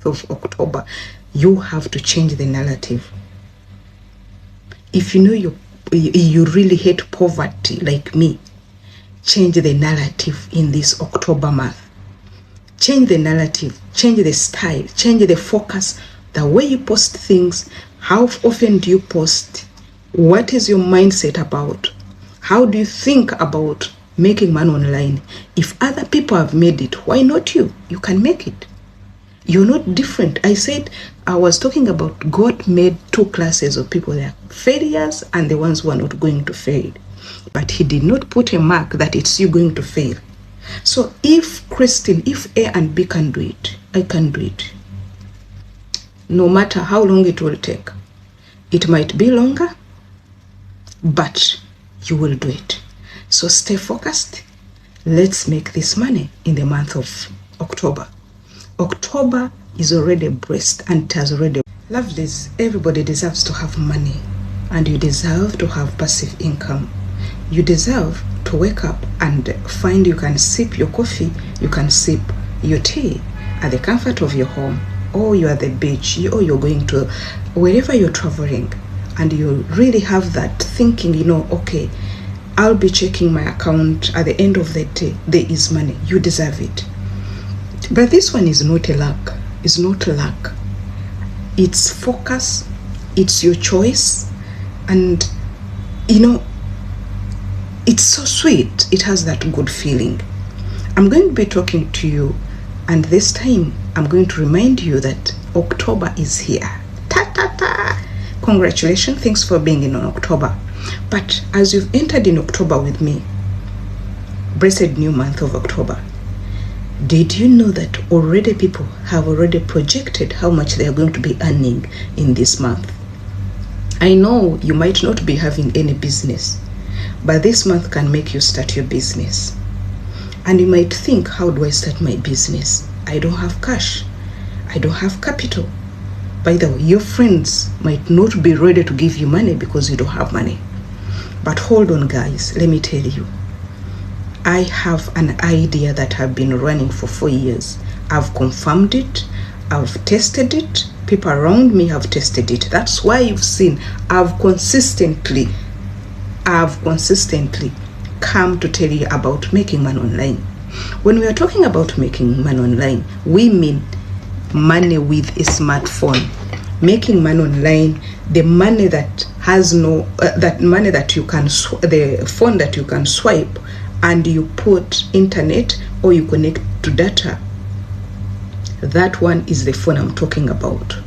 of October, you have to change the narrative. If you know you really hate poverty like me, change the narrative in this October month. Change the narrative, change the style, change the focus, the way you post things. How often do you post? What is your mindset about? How do you think about making money online? If other people have made it, why not you? You can make it. You're not different. I was talking about God made two classes of people. There are failures and the ones who are not going to fail. But he did not put a mark that it's you going to fail. So if Christine, if A and B can do it, I can do it. No matter how long it will take. It might be longer, but you will do it. So stay focused. Let's make this money in the month of October. October is already blessed and it has already. Lovelies, everybody deserves to have money and you deserve to have passive income. You deserve to wake up and find you can sip your coffee, you can sip your tea at the comfort of your home, or you're at the beach, or you're going to wherever you're traveling, and you really have that thinking, okay, I'll be checking my account at the end of the day, there is money. You deserve it. But this one is not a luck. It's not a luck. It's focus. It's your choice. And, it's so sweet. It has that good feeling. I'm going to be talking to you, and this time I'm going to remind you that October is here. Ta-ta-ta! Congratulations. Thanks for being in on October. But as you've entered in October with me, blessed new month of October, did you know that already people have already projected how much they are going to be earning in this month? I know you might not be having any business, but this month can make you start your business. And you might think, how do I start my business? I don't have cash. I don't have capital. By the way, your friends might not be ready to give you money because you don't have money. But hold on, guys, let me tell you. I have an idea that I've been running for 4 years. I've confirmed it. I've tested it. People around me have tested it. That's why you've seen I've consistently come to tell you about making money online. When we are talking about making money online, we mean money with a smartphone. Making money online, the money that has no that money that you can the phone that you can swipe and you put internet or you connect to data. That one is the phone I'm talking about.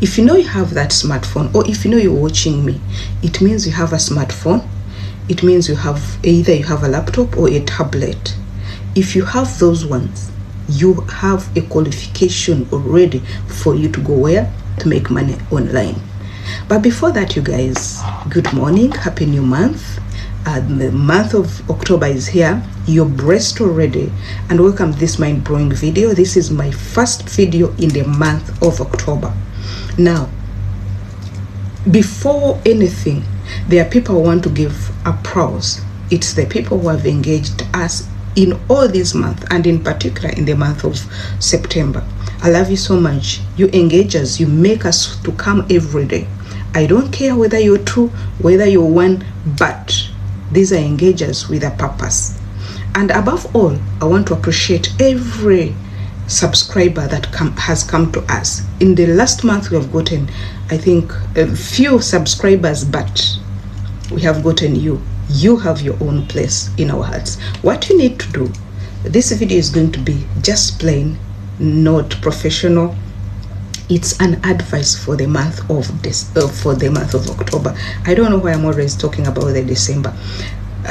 If you know you have that smartphone, or if you know you're watching me, it means you have a smartphone. It means you have either you have a laptop or a tablet. If you have those ones, you have a qualification already for you to go where? To make money online. But before that, you guys, good morning, happy new month. The month of October is here. You're blessed already, and welcome to this mind-blowing video. This is my first video in the month of October. Now, before anything, there are people who want to give applause. It's the people who have engaged us in all this month, and in particular in the month of September. I love you so much. You engage us, you make us to come every day. I don't care whether you're two, whether you're one, but these are engagers with a purpose. And above all, I want to appreciate every subscriber that has come to us. In the last month, we have gotten, I think, a few subscribers, but we have gotten you. You have your own place in our hearts. What you need to do, this video is going to be just plain, not professional. It's an advice for the month of this, for the month of October. I don't know why I'm always talking about the December.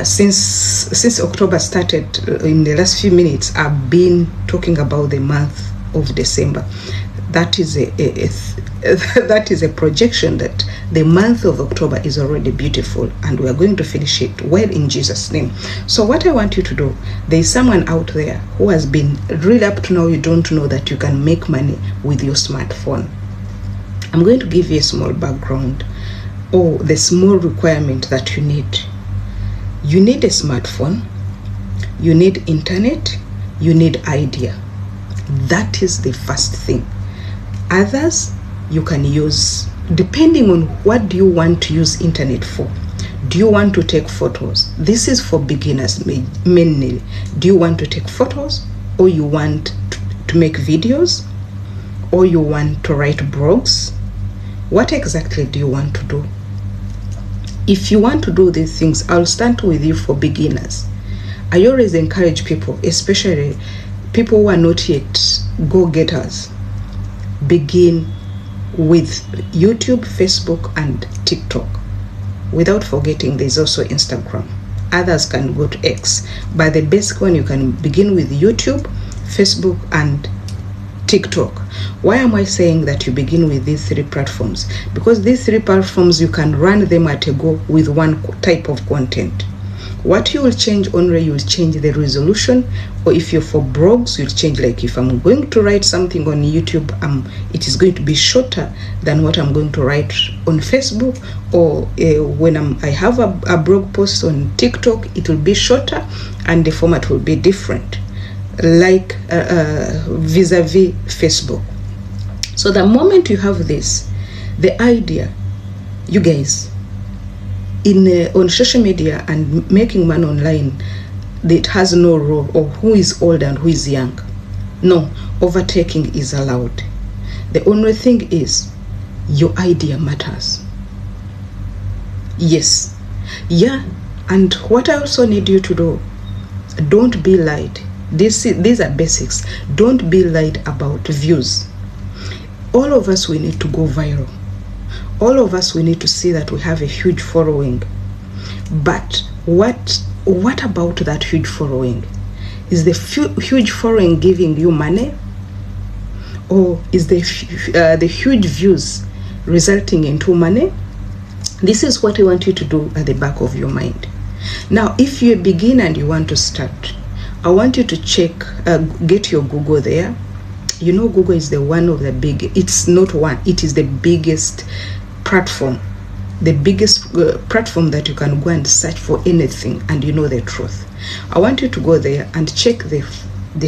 Since October started, in the last few minutes, I've been talking about the month of December. That is that is a projection that the month of October is already beautiful, and we are going to finish it well in Jesus' name. So what I want you to do, there is someone out there who has been really up to now, you don't know that you can make money with your smartphone. I'm going to give you a small background, or the small requirement that you need. You need a smartphone, you need internet, you need idea. That is the first thing. Others you can use depending on what do you want to use internet for. Do you want to take photos? This is for beginners mainly. Do you want to take photos, or you want to make videos, or you want to write blogs? What exactly do you want to do? If you want to do these things, I'll start with you for beginners. I always encourage people, especially people who are not yet go-getters, begin with YouTube, Facebook, and TikTok. Without forgetting, there's also Instagram. Others can go to X, but the basic one, you can begin with YouTube, Facebook, and TikTok. Why am I saying that you begin with these 3 platforms? Because these 3 platforms, you can run them at a go with one type of content. What you will change only, you will change the resolution, or if you're for blogs, you'll change, like if I'm going to write something on YouTube, it is going to be shorter than what I'm going to write on Facebook, or when I have a blog post on TikTok, it will be shorter and the format will be different, like vis-a-vis Facebook. So the moment you have this, the idea, you guys, on social media and making money online, it has no rule of who is old and who is young. No, overtaking is allowed. The only thing is your idea matters. Yes. Yeah. And what I also need you to do, don't be lied. These are basics. Don't be lied about views. All of us, we need to go viral. All of us, we need to see that we have a huge following. But what about that huge following? Is the huge following giving you money? Or is the huge views resulting into money? This is what I want you to do at the back of your mind. Now, if you begin and you want to start, I want you to check, get your Google there. You know, Google is the one of the big, it's not one, it is the biggest platform, the biggest platform that you can go and search for anything, and you know the truth. I want you to go there and check the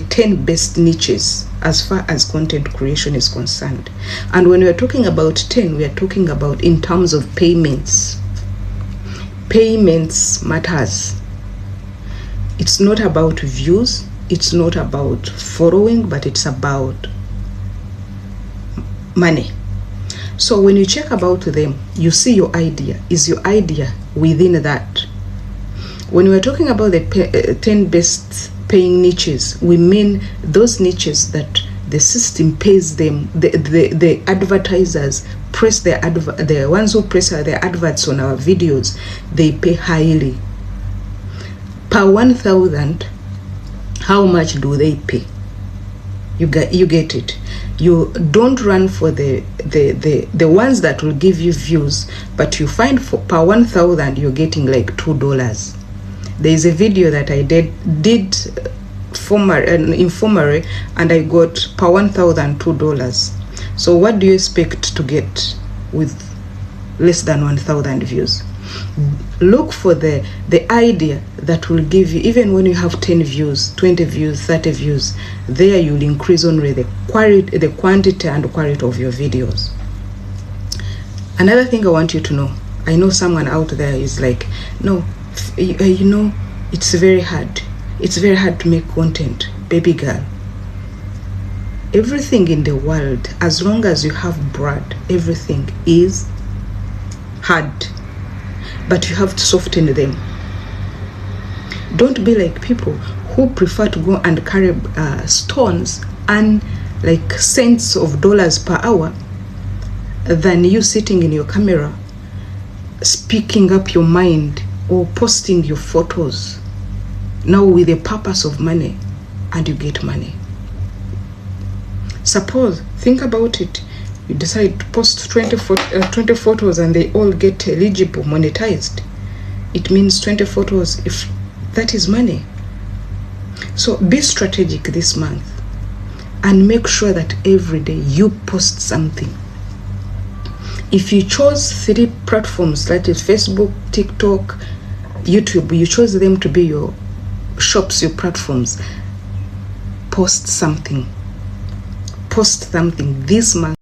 10 best niches as far as content creation is concerned. And when we are talking about 10, we are talking about in terms of payments. Payments matters. It's not about views, it's not about following, but it's about money. So when you check about them, you see your idea. Is your idea within that? When we're talking about the 10 best paying niches, we mean those niches that the system pays them, the advertisers press the ones who press their adverts on our videos, they pay highly. Per 1,000, how much do they pay? You get it. You don't run for the ones that will give you views, but you find for per 1,000 you're getting like $2. There is a video that I did informally, and I got per 1,000 $2. So what do you expect to get with less than 1,000 views? Look for the idea that will give you, even when you have 10 views, 20 views, 30 views, there you'll increase only the quantity and quality of your videos. Another thing I want you to know, I know someone out there is like, no, you know, it's very hard. It's very hard to make content. Baby girl, everything in the world, as long as you have bread, everything is hard. But you have to soften them. Don't be like people who prefer to go and carry stones and like cents of dollars per hour than you sitting in your camera speaking up your mind or posting your photos now with the purpose of money, and you get money. Suppose, think about it, you decide to post 20 photos and they all get eligible, monetized. It means 20 photos, if that is money. So be strategic this month and make sure that every day you post something. If you chose 3 platforms, that is Facebook, TikTok, YouTube, you chose them to be your shops, your platforms, post something. Post something this month.